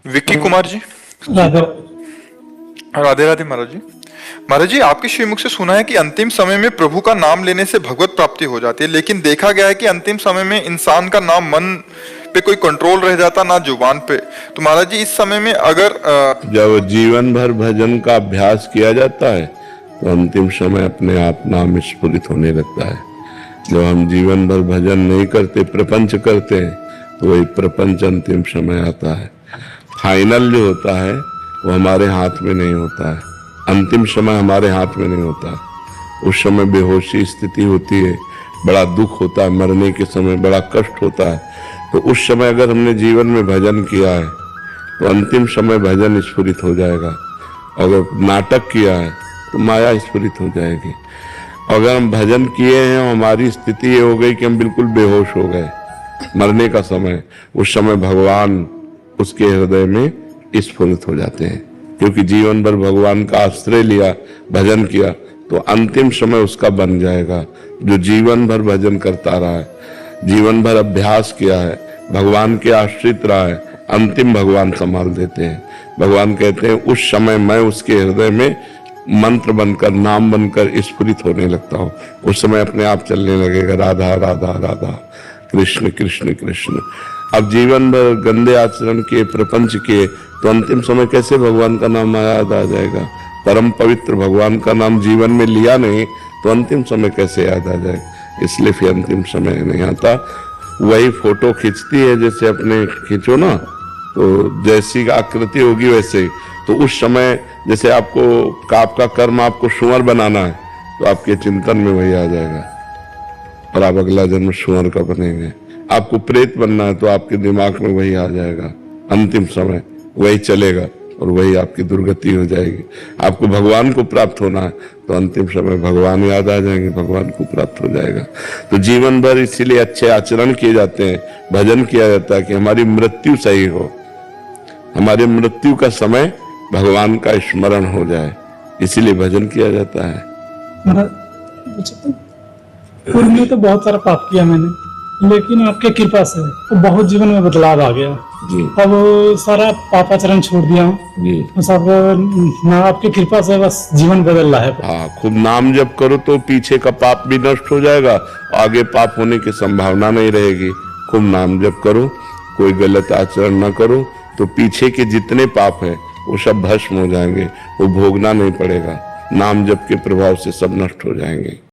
विक्की कुमार जी। राधे। राधे राधे महाराज जी। महाराज जी, आपके श्रीमुख से सुना है कि अंतिम समय में प्रभु का नाम लेने से भगवत प्राप्ति हो जाती है, लेकिन देखा गया है कि अंतिम समय में इंसान का नाम मन पे कोई कंट्रोल रह जाता, ना जुबान पे। तो महाराज जी, इस समय में अगर जब जीवन भर भजन का अभ्यास किया जाता है तो अंतिम समय अपने आप नाम स्फुरित होने लगता है। जब हम जीवन भर भजन नहीं करते, प्रपंच करते हैं, तो वही प्रपंच अंतिम समय आता है। फाइनल जो होता है वो हमारे हाथ में नहीं होता है, अंतिम समय हमारे हाथ में नहीं होता है। उस समय बेहोशी स्थिति होती है, बड़ा दुख होता है, मरने के समय बड़ा कष्ट होता है। तो उस समय अगर हमने जीवन में भजन किया है तो अंतिम समय भजन स्फुरित हो जाएगा। अगर नाटक किया है तो माया स्फुरित हो जाएगी। अगर हम भजन किए हैं और हमारी स्थिति ये हो गई कि हम बिल्कुल बेहोश हो गए, मरने का समय, उस समय भगवान उसके हृदय में स्फुरित हो जाते हैं, क्योंकि जीवन भर भगवान का आश्रय लिया, भजन किया, तो अंतिम समय उसका बन जाएगा। जो जीवन भर भजन करता रहा है, जीवन भर अभ्यास किया है, भगवान के आश्रित रहा है, अंतिम भगवान संभाल देते हैं। भगवान कहते हैं उस समय मैं उसके हृदय में मंत्र बनकर, नाम बनकर स्फुरित होने लगता हूँ। उस समय अपने आप चलने लगेगा राधा राधा राधा, कृष्ण कृष्ण कृष्ण। अब जीवन भर गंदे आचरण किए, प्रपंच किए, तो अंतिम समय कैसे भगवान का नाम याद आ जाएगा? परम पवित्र भगवान का नाम जीवन में लिया नहीं तो अंतिम समय कैसे याद आ जाएगा? इसलिए फिर अंतिम समय नहीं आता। वही फोटो खींचती है, जैसे अपने खींचो ना, तो जैसी आकृति होगी वैसे ही। तो उस समय जैसे आपको आपका कर्म आपको सुअर बनाना है तो आपके चिंतन में वही आ जाएगा और आप अगला जन्म सुअर का बनेंगे। आपको प्रेत बनना है तो आपके दिमाग में वही आ जाएगा। अंतिम समय वही चलेगा और वही आपकी दुर्गति हो जाएगी। आपको भगवान को प्राप्त होना है तो अंतिम समय भगवान याद आ जाएंगे, भगवान को प्राप्त हो जाएगा। तो जीवन भर इसीलिए अच्छे आचरण किए जाते हैं, भजन किया जाता है कि हमारी मृत्यु सही हो, हमारी मृत्यु का समय भगवान का स्मरण हो जाए, इसीलिए भजन किया जाता है। पूर्व में तो बहुत सारा पाप किया मैंने, लेकिन आपके कृपा से तो बहुत जीवन में बदलाव आ गया जी। अब सारा पापाचरण छोड़ दिया हूँ जी। सब ना, आपकी कृपा से बस जीवन बदल रहा है। हाँ, खूब नाम जप करो तो पीछे का पाप भी नष्ट हो जाएगा, आगे पाप होने की संभावना नहीं रहेगी। खूब नाम जप करो, कोई गलत आचरण न करो, तो पीछे के जितने पाप है वो सब भस्म हो जाएंगे, वो भोगना नहीं पड़ेगा। नाम जप के प्रभाव से सब नष्ट हो जाएंगे।